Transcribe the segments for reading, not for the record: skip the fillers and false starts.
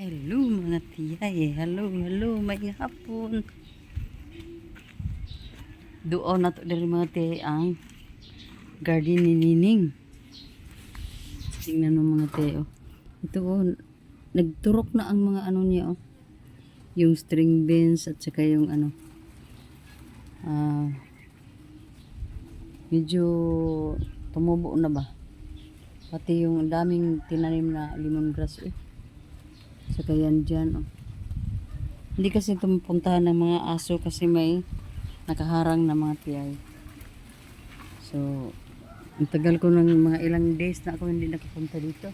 Hello mga tiyay. Hello, may hapon. Doon na to dari mga tiyay ang garden ni Nining. Tingnan mo mga tiyay. Oh. Ito oh, nagturok na ang mga ano niya oh. Yung string beans at saka yung ano. Medyo tumubo na ba? Pati yung daming tinanim na lemongrass eh. Saka yan dyan oh. Hindi kasi tumupuntahan ng mga aso kasi may nakaharang na mga tiyay. So, ang tagal ko ng mga ilang days na ako hindi nakapunta dito.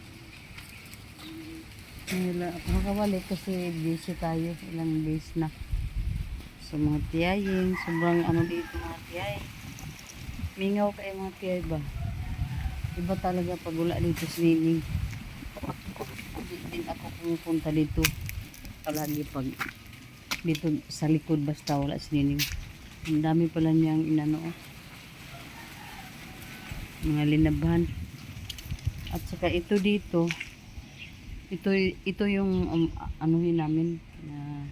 Ako nakawali kasi busy tayo. Ilang days na. So, mga tiyaying, sobrang ano dito mga tiyay. Mingaw kayo mga tiyay ba? Iba talaga pag wala dito sa Nining. Hindi din ako pumunta dito. Palagi pag dito sa likod basta wala si Nining. Ang dami pala niyang inano oh. Mga linaban. At saka ito dito. Ito yung anuhin namin na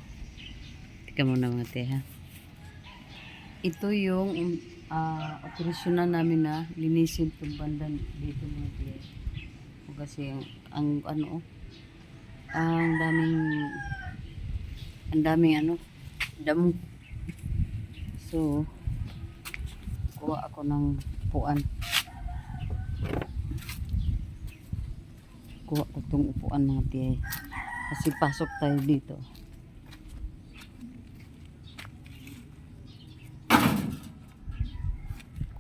tika muna mga teha. Ito yung operasyonan namin na linisin itong bandan dito mga teha. Kasi ang ano oh, ang daming ano damo. So kuha ako ng upuan. Kuha ko itong upuan mga tiyay. Kasi pasok tayo dito.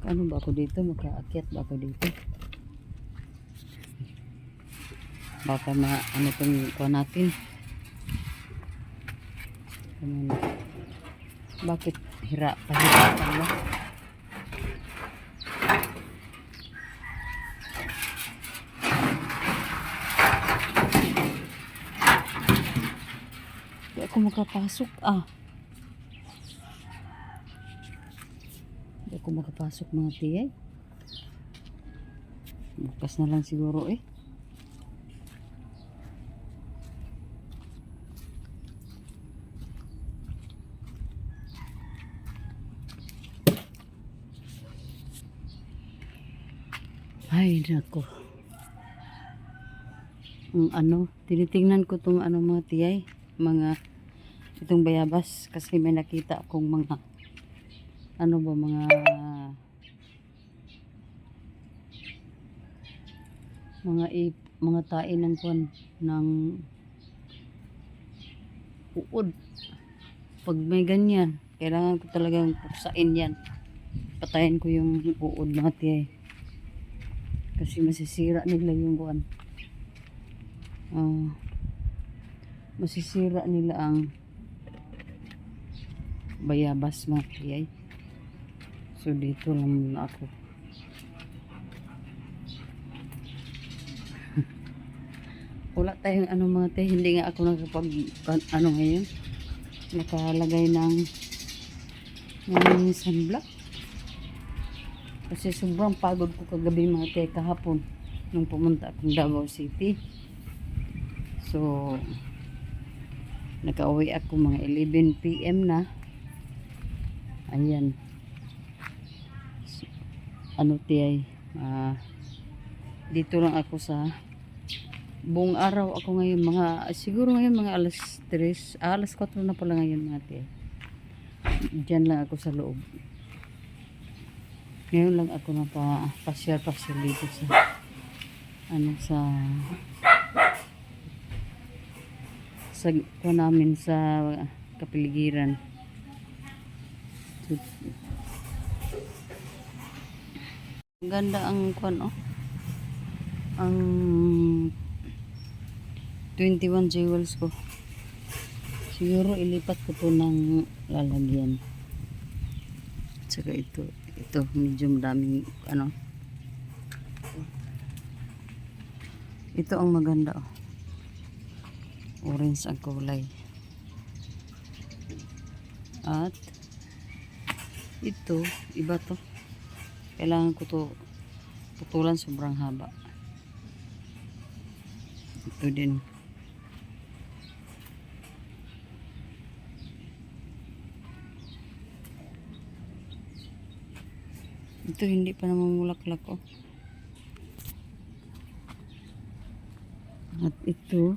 Ano ba ako dito? Makaakyat ba ako dito? Baka ano itong kuha natin. Bakit pahirapan mo? Di ako makapasok Di ako makapasok mga tiyay. Bukas na lang siguro eh. Ay, nako. Tinitingnan ko itong mga tiyay. Itong bayabas. Kasi may nakita akong mga mga tain ng kwan ng uod. Pag may ganyan, kailangan ko talagang puksain yan. Patayin ko yung uod mga tiyay. Kasi masisira nila yung kwan. Masisira nila ang bayabas mga tiyay. So dito lang muna ako. Wala tayong mga tiyay. Hindi nga ako nakapag ngayon. Nakalagay ng sunblock. Kasi sobrang pagod ko kagabi mga tiyay kahapon. Nung pumunta akong Davao City. So nakauwi ako mga 11 PM na. Ayan. Tiyay. Dito lang ako sa buong araw ako ngayon siguro ngayon mga alas 3, alas 4 na pala ngayon mga tiyay. Diyan lang ako sa loob. Ngayon lang ako pasyal dito sa namin sa kapiligiran. Ang ganda ang ang 21 jewels ko. Siguro ilipat ko to ng lalagyan. Saka ito medyo madaming ito ang maganda oh. Orange ang kulay. At ito iba to. Kailangan ko to putulan, sobrang haba. Ito din. Ito hindi pa namumulaklak oh. At ito,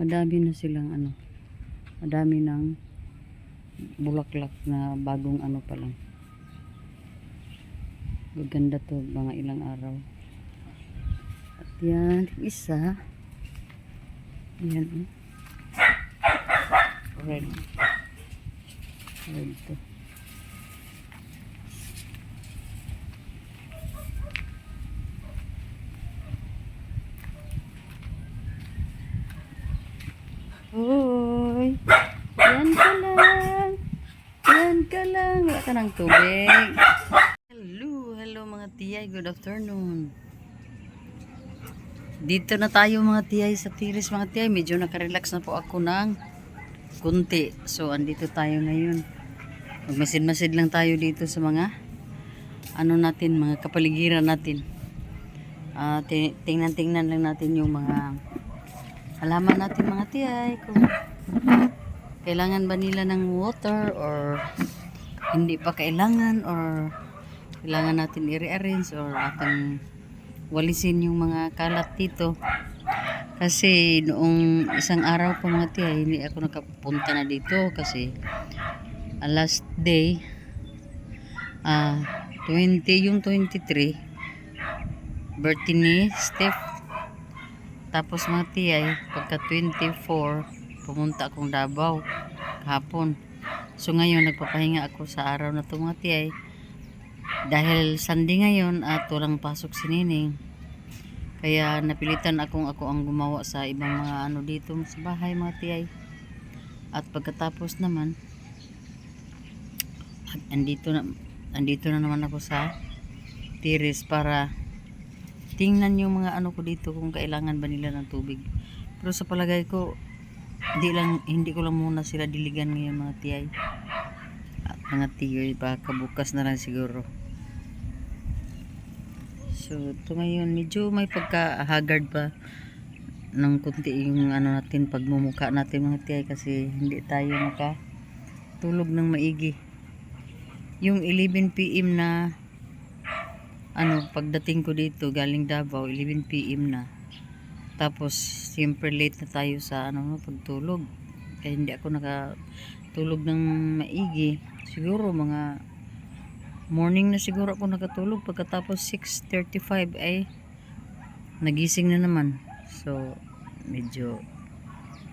madami na silang ano, madami ng bulaklak na bagong ano pa lang. Maganda to, mga ilang araw. At yan, isa. Yan. Red. Red to. Hoy! Yan ka lang. Yan ka lang. Wala ka ng tubig. Hello mga tiyay. Good afternoon. Dito na tayo mga tiyay sa Tiris mga tiyay. Medyo nakarelax na po ako ng kunti. So, andito tayo ngayon. Magmasid-masid lang tayo dito sa mga ano natin, mga kapaligiran natin. Tingnan-tingnan lang natin yung mga halaman natin mga tiyay. Kung kailangan ba nila ng water or hindi pa kailangan or kailangan natin i-rearrange or ating walisin yung mga kalat dito. Kasi noong isang araw pa mga tiyay, hindi ako nakapunta na dito kasi last day 23 birthday ni Steph. Tapos mga tiyay, pagka 24 pumunta akong Davao kahapon. So ngayon nagpapahinga ako sa araw na to mga tiyay. Dahil Sunday ngayon at walang pasok si Nining. Kaya napilitan ako ang gumawa sa ibang mga ano dito sa bahay mga tiyay. At pagkatapos naman andito na naman ako sa Tiris para tingnan yung mga ano ko dito kung kailangan ba nila ng tubig. Pero sa palagay ko hindi ko lang muna sila diligan ngayon mga tiyay. At mga tiyay baka bukas na lang siguro. So ito ngayon medyo may pagka-haggard pa ng kunti yung ano natin pagmumukha natin mga tiyay kasi hindi tayo makatulog ng maigi. Yung 11 PM na ano pagdating ko dito galing Davao 11 PM na. Tapos siyempre late na tayo sa ano pagtulog. Kaya hindi ako nakatulog ng maigi. Siguro mga morning na siguro ako nakatulog. Pagkatapos 6:35 ay nagising na naman. So medyo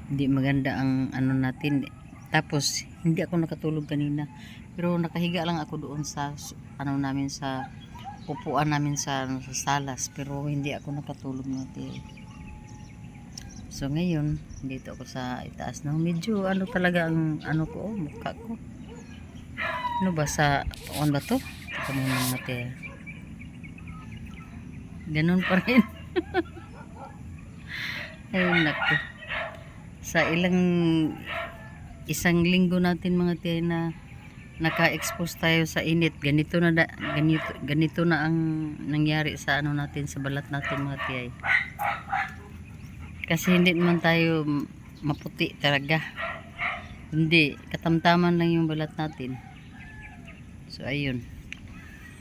hindi maganda ang ano natin. Tapos hindi ako nakatulog kanina. Pero nakahiga lang ako doon sa ano namin sa upuan namin sa salas. Pero hindi ako nakatulog natin. So ngayon, dito ako sa itaas na medyo ano talaga ang ano ko, mukha ko. Ano ba sa on ba to? Ito muna natin. Ganun pa rin. Ay naku. Sa isang linggo natin mga tiyan na naka-expose tayo sa init. Ganito na ang nangyari sa ano natin sa balat natin mga tiyay. Kasi hindi naman tayo maputi talaga. Hindi, katamtaman lang yung balat natin. So ayun.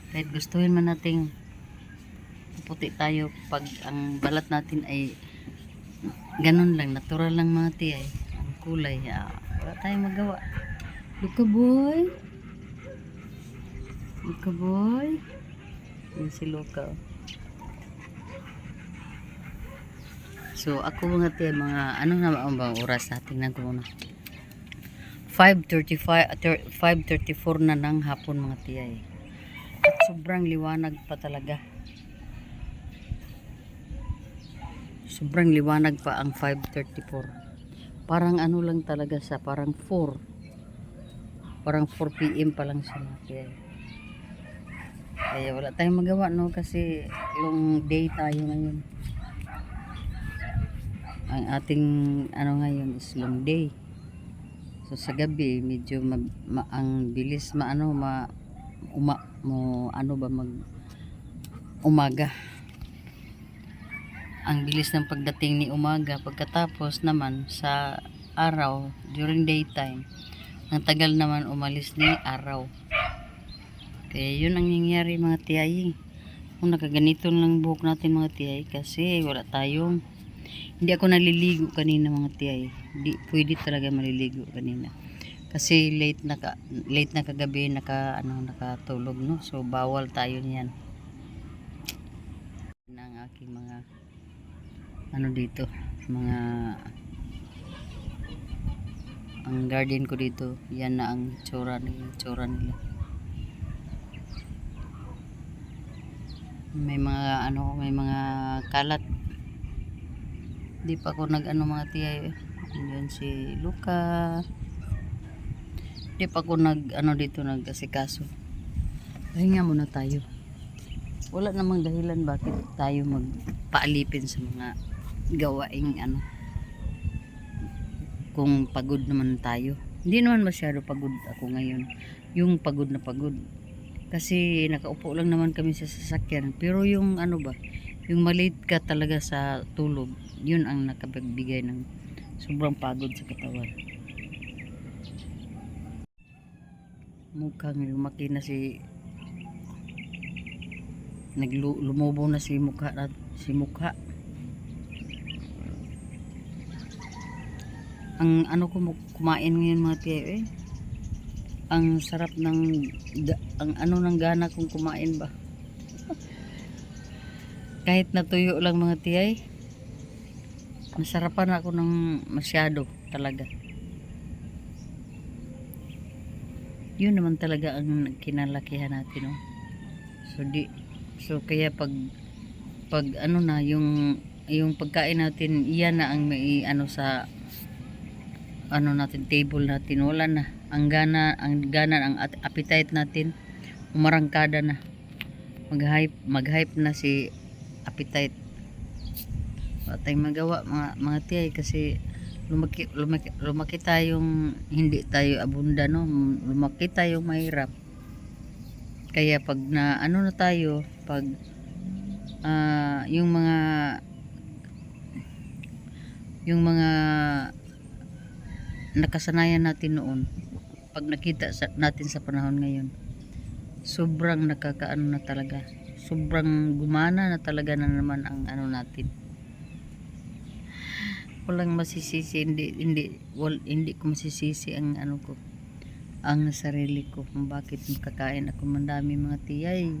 Kahit gustuhin man nating maputi tayo pag ang balat natin ay ganun lang, natural lang mga tiyay. Ang kulay, wala tayong magawa. Look boy. Luka boy. Yan si Luka. So ako mga tiyan, mga ano na bang oras natin na muna. 5:34 na ng hapon mga tiyay. At sobrang liwanag pa talaga. Sobrang liwanag pa ang 5:34. Parang ano lang talaga sa parang 4. Parang 4 PM pa lang siya mga tiyay. Kaya wala tayong magawa no kasi long day tayo ngayon. Ang ating ano ngayon is long day. So sa gabi medyo ang bilis umaga. Ang bilis ng pagdating ni umaga. Pagkatapos naman sa araw during daytime ang tagal naman umalis ni araw. Kaya yun ang nangyayari mga tiyay. Kung nakaganito lang buhok natin mga tiyay kasi wala tayong, hindi ako naliligo kanina mga tiyay. Hindi pwede talaga maliligo kanina. Kasi late na kagabi nakatulog no. So bawal tayo niyan. Ng aking mga dito, mga ang garden ko dito, yan na ang tsura nila. May mga kalat. Di pa ako mga tiyay. Yun si Luca. Di pa ako dito nag-asikaso. Pahinga muna tayo. Wala namang dahilan bakit tayo magpaalipin sa mga gawaing kung pagod naman tayo. Hindi naman masyado pagod ako ngayon. Yung pagod na pagod. Kasi nakaupo lang naman kami sa sasakyan. Pero yung yung malate ka talaga sa tulog, yun ang nakapagbigay ng sobrang pagod sa katawan. Mukhang lumaki na lumubo na si mukha. Ang ko kumain ngayon mga tiyo ang sarap ng ng gana kong kumain ba. Kahit natuyo lang mga tiyay, nasarapan ako ng masyado talaga. Yun naman talaga ang kinalakihan natin no. So kaya pag yung pagkain natin, iyan na ang may sa natin, table natin, wala na ang gana, ang appetite natin umarangkada na, mag-hype na si appetite. Wala tayong magawa mga tiyay kasi lumaki tayong hindi tayo abunda no, lumaki tayong mahirap. Kaya pag na tayo, pag yung mga nakasanayan natin noon, pag nakita natin sa panahon ngayon, sobrang nakakaano na talaga, sobrang gumana na talaga na naman ang natin. Walang masisisi, hindi ko masisisi ang ang sarili ko kung bakit makakain ako mandami mga tiyay.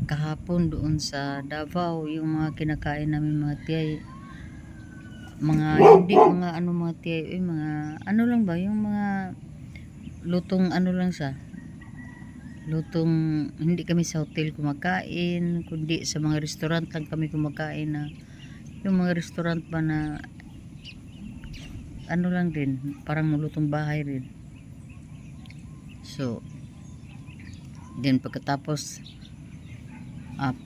Kahapon doon sa Davao, yung mga kinakain namin mga tiyay, mga mga tiyay, mga lang ba, yung mga lutong lang sa lutong, hindi kami sa hotel kumakain, kundi sa mga restaurant lang kami kumakain na yung mga restaurant ba na lang din, parang lutong bahay rin. So then pagkatapos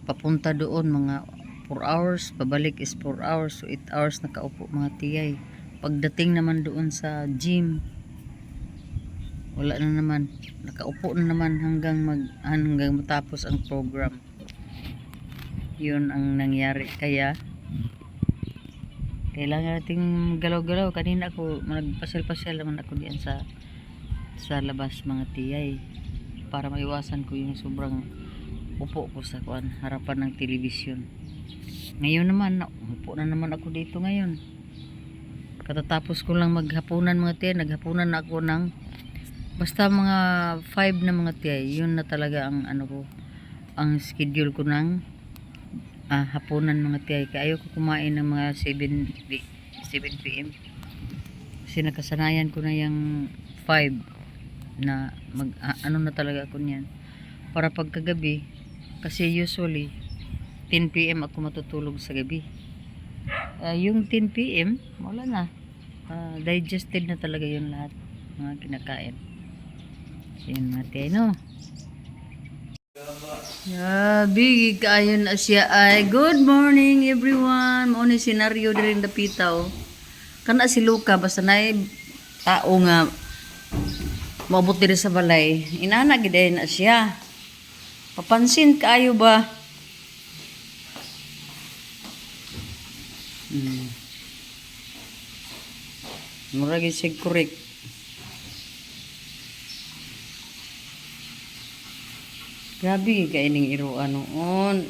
papunta doon mga 4 hours, pabalik is 4 hours, so 8 hours nakaupo mga tiyay. Pagdating naman doon sa gym, wala na naman, nakaupo na naman hanggang matapos ang program. Yun ang nangyari. Kaya kailangan nating galaw-galaw. Kanina ako nagpasyal-pasyal naman ako diyan sa labas mga tiyay, para maiwasan ko yung sobrang upo ko sa harapan ng telebisyon. Ngayon naman, upo na naman ako dito ngayon. Katatapos ko lang maghapunan mga tiyay, naghapunan na ako ng basta mga 5 na mga tiyay. Yun na talaga ang ang schedule ko ng hapunan mga tiyay. Kaya ayoko kumain ng mga 7 PM. Kasi nakasanayan ko na yung 5 na na talaga ako niyan. Para pagkagabi, kasi usually 10 PM ako matutulog sa gabi. Yung 10 PM, wala na. Digested na talaga yung lahat mga kinakain. Yun natin, no? Big kayon na siya ay. Good morning everyone. Mao ni senaryo diri sa Pitaw. Kana si Luca basta nay tao nga maabot diri sa balay. Inana gid na siya. Papansin kaayo ba? Murag isig korek. Grabe kay ning iruan noon.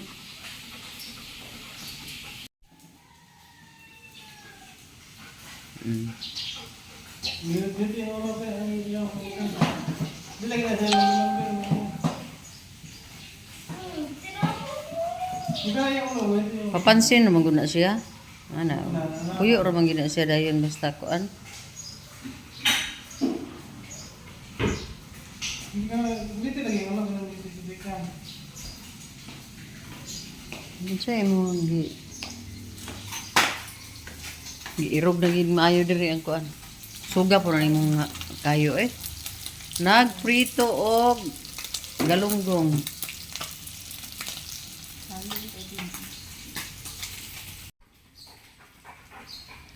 Mm. Papansin naman guna siya. Ana, puyo ra man gina siya dayon basta kuan. Unsay mo giirog na gid maayo diri ang kuan. Suga po na nimong kayo eh. Nagprito og galunggong.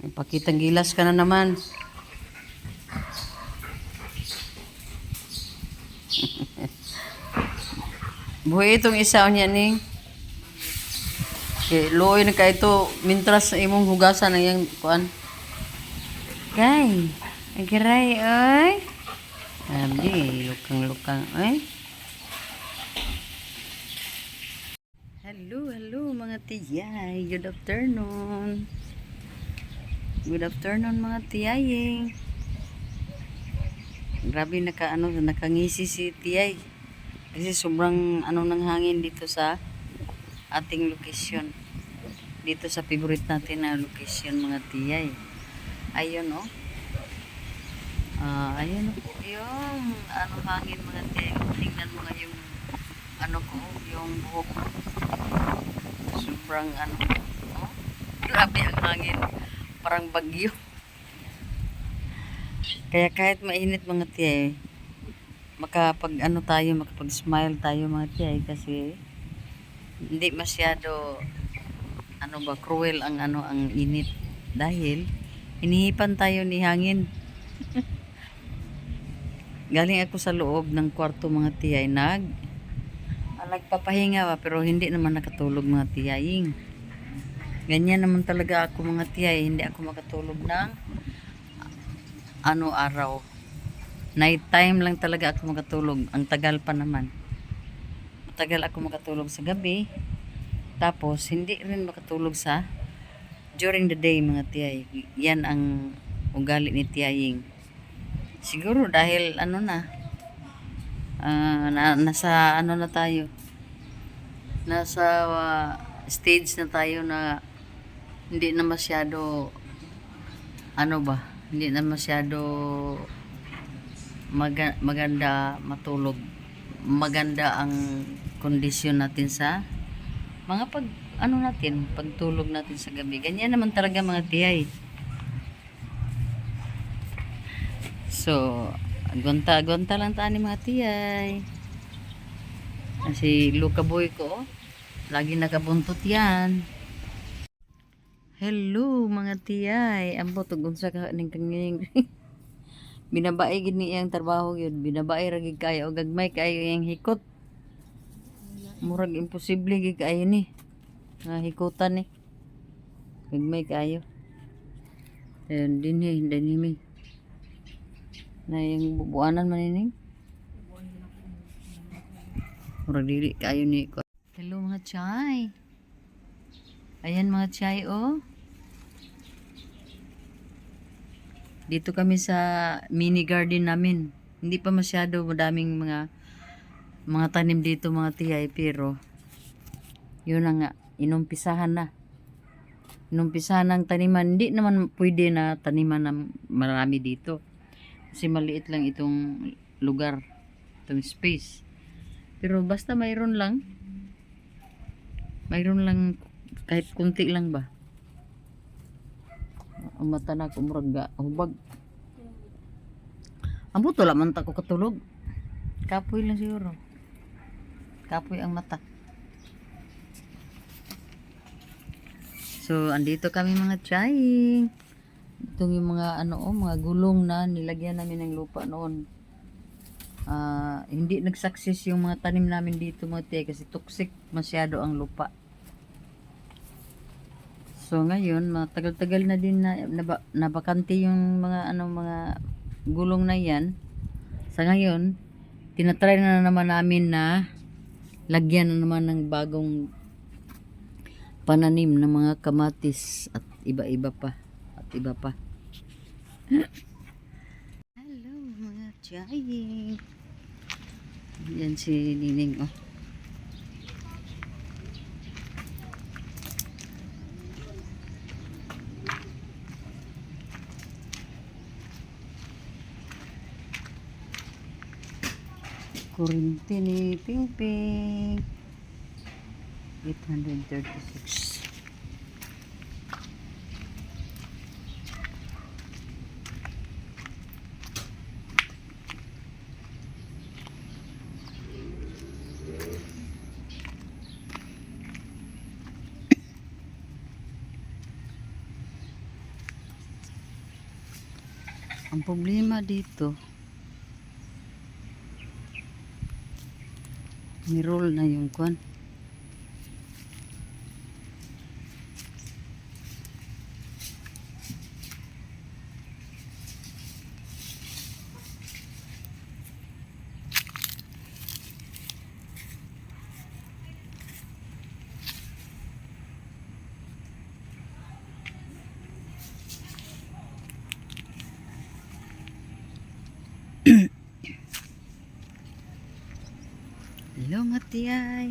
Ipakitang gilas ka na naman. Buhay itong isa niya ni. Okay, loy na ka ito. Mintras na imong hugasan ng yung kuan. Kay, agiray, ay. Abi, lukang-lukang, ay. Hello mga tiyay. Good afternoon. Good afternoon mga tiyay. Grabe nakangisi si tiyay. Kasi sobrang ng hangin dito sa ating location. Dito sa favorite natin na location mga tiyay. Ayun oh. Ayun po yung hangin mga tiyay. Tingnan mo nga yung yung buhok ko. Sobrang oh. Grabe ang hangin. Parang bagyo. Kaya kahit mainit mga tiyay, makapag-smile tayo mga tiyay kasi hindi masyado cruel ang init dahil hinihipan tayo ni hangin. Galing ako sa loob ng kwarto mga tiyay, nagpapahinga pero hindi naman nakatulog mga tiyaying. Ganyan naman talaga ako mga tiyay, hindi ako makatulog ng araw. Night time lang talaga ako makatulog. Ang tagal pa naman. Matagal ako makatulog sa gabi. Tapos hindi rin makatulog sa during the day mga tiyay. Yan ang ugali ni tiyaying. Siguro dahil nasa na tayo. Nasa stage na tayo na hindi na masyado hindi na masyado maganda matulog. Maganda ang kondisyon natin sa mga pagtulog natin sa gabi. Ganyan naman talaga mga tiyay. So, agonta lang taan ni mga tiyay. Si Luka boy ko, lagi nakabuntot yan. Hello mga tiyay. Ambot ug unsa ka ning kanging binabae gid ni iyang trabaho gyud. Binabae ra gid kayo og gagmay kayo iyang hikot. Murag imposible gid kayo ni. Hikutan ni. Gagmay kayo. And dinhi na yung bubuanan man ini. Murag dili kayo ni. Hello mga tiyay. Ayan mga tiyay oh. Dito kami sa mini garden namin. Hindi pa masyado madaming mga tanim dito mga tiyay pero yun na nga, inumpisahan na. Inumpisahan ng taniman. Hindi naman pwede na taniman na marami dito. Kasi maliit lang itong lugar, itong space. Pero basta mayroon lang kahit kunti lang ba. Ang mata na ko murag hubag. Ambot wala man ta ko katulog. Kapoy lang siguro. Kapoy ang mata. So andito kami mga tiyay. Itong yung mga mga gulong na nilagyan namin ng lupa noon. Hindi nag-success yung mga tanim namin dito mga tiyay kasi toxic masyado ang lupa. So ngayon, matagal-tagal na din na bakante yung mga gulong na yan. Sa ngayon, tinatry na naman namin na lagyan na naman ng bagong pananim ng mga kamatis at iba-iba pa at iba pa. Hello mga tiyaying. Yan si Nining oh. Kurinti ni Ping Ping 836. Ang problema dito, ni-roll na yung kwan. Hello nga tiyay.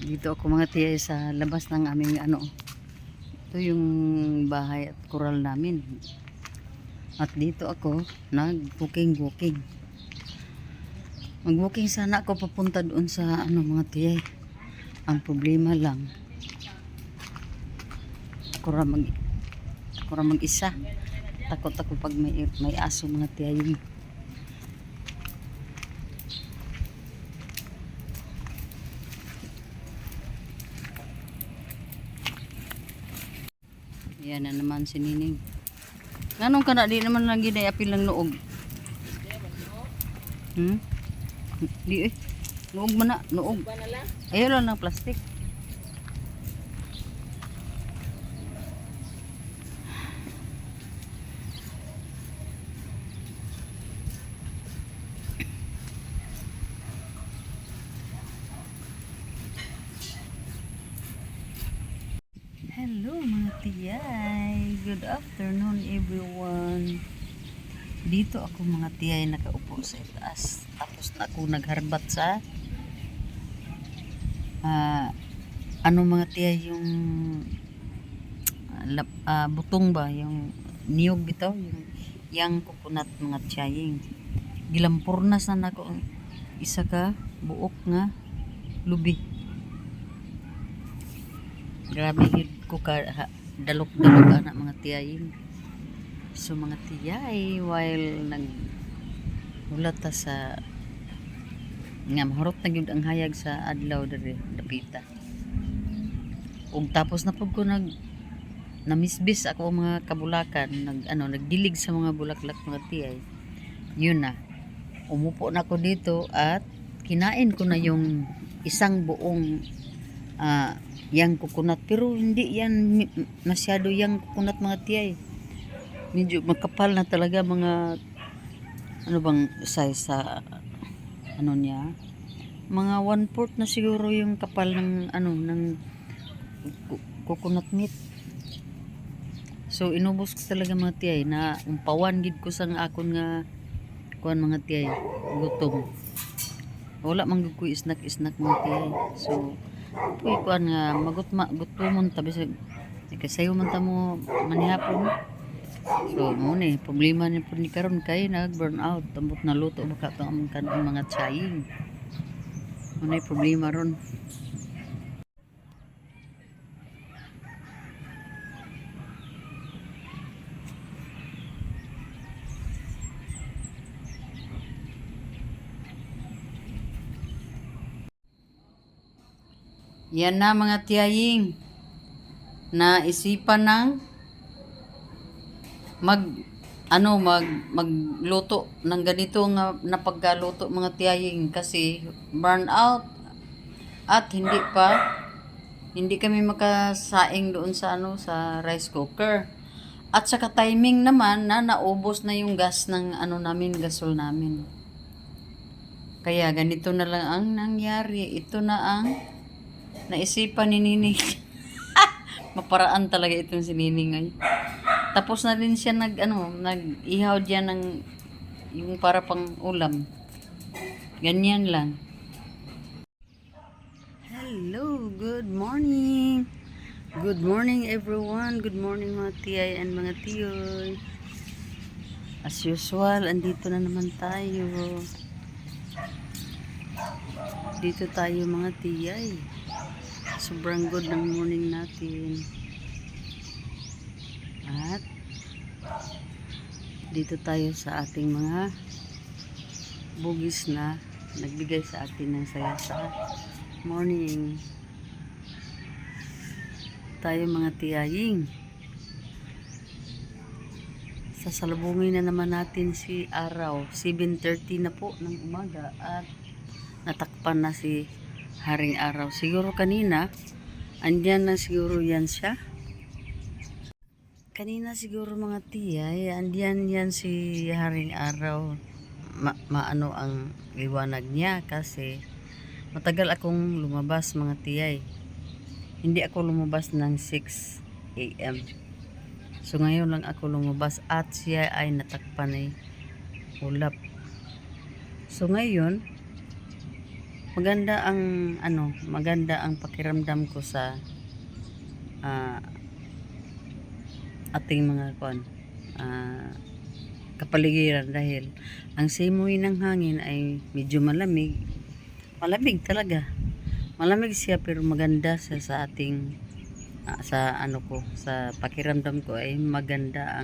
Dito ako mga tiyay sa labas ng aming ano. Ito yung bahay at kural namin. At dito ako nag-walking. Mag-walking sana ako papunta doon sa ano mga tiyay. Ang problema lang, ako ra mag-isa. Takot ako pag may aso mga tiyay. Yan na naman si Nining. Nganong ka na di naman lang ginayapil ng noog. Di eh. Noog man na, noog. Ayaw lang ng plastic. Hello mga tiyay. Good afternoon everyone. Dito ako mga tiyay nakaupo sa itaas. Tapos na ako nagharbat sa ano mga tiyay yung butong ba yung niyog bitaw yung coconut mga tiyaying. Gilampurnas na ako ang isa ka buok nga lubi. Grabe yun ko ka dalok-dalok anak mga tiyaying. So mga tiyay, while naghulat ta sa nga mahurot na gyud ang hayag sa adlaw diri dapita. Ug tapos na pud ko namisbis ako ang mga kabulakan, nagdilig sa mga bulaklak mga tiyay. Yun na. Umupo na ako dito at kinain ko na yung isang buong yang coconut, pero hindi yan masyado yang coconut mga tiyay. Medyo makapal na talaga mga ano bang size sa ano niya, mga 1/4 na siguro yung kapal ng ano ng coconut meat. So inubos ko talaga mga tiyay na umpawan gid ko sang akon nga kuan mga tiyay gutom. Wala man gud ko snack mga tiyay. So puy kuan nga gutomon tabi sa kasayo man ta mo manihapon. So mo ni problema ni pud ni karon kay nag burn out tambot na luto baka to ang kanang mga tiyaying. Mo ni problema ron. Yan na mga tiyaying. Naisipan ng magluto ng ganito nga napagkaluto mga tiyaying kasi burn out at hindi pa Hindi kami makasaing doon sa ano sa rice cooker. At saka timing naman na naubos na yung gas ng ano namin, gasol namin. Kaya ganito na lang ang nangyari. Ito na ang naisipan ni Nining. Maparaan talaga itong si Nining ay. Tapos na din siya nag-ihaw diyan ng yung para pang ulam. Ganyan lang. Hello, good morning. Good morning everyone. Good morning mga tiyay and mga tiyoy. As usual, andito na naman tayo. Dito tayo mga tiyay. Sobrang good ng morning natin. At dito tayo sa ating mga bugis na nagbigay sa atin ng saya sa morning. Tayo mga tiyaying. Sasalubungin na naman natin si araw. 7:30 na po ng umaga at natakpan na si Haring Araw. Siguro kanina, andyan na siguro yan siya. Kanina siguro mga tiyay, andyan yan si Haring Araw. Maano ang liwanag niya kasi matagal akong lumabas mga tiyay. Hindi ako lumabas ng 6 AM. So ngayon lang ako lumabas at siya ay natakpan ay ulap. So ngayon maganda ang pakiramdam ko sa ating mga kapaligiran dahil ang simoy ng hangin ay medyo malamig. Malamig talaga. Malamig siya pero maganda siya sa ating sa pakiramdam ko ay maganda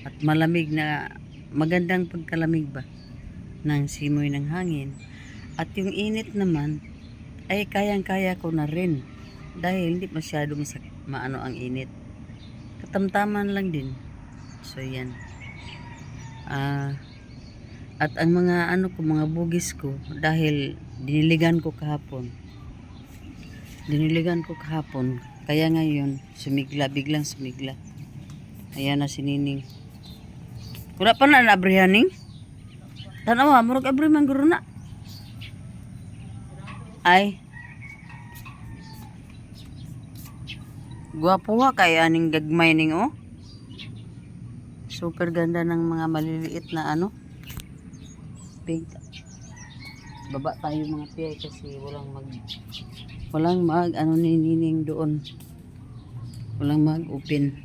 at malamig na magandang pagkalamig ba ng simoy ng hangin. At yung init naman ay kayang-kaya ko na rin dahil hindi masyadong maano ang init. Katamtaman lang din. So yan. At ang mga mga bugis ko dahil diniligan ko kahapon. Kaya ngayon biglang sumigla. Ayan na si Nining. Wala pa na abrihaning? Tanawa, murag abri man guro na. Ay. Gwapo ha kay aning gagmay ning oh. Super ganda ng mga maliliit na pink. Baba tayo mga tiyay kasi walang mag ni Nining doon. Walang mag open.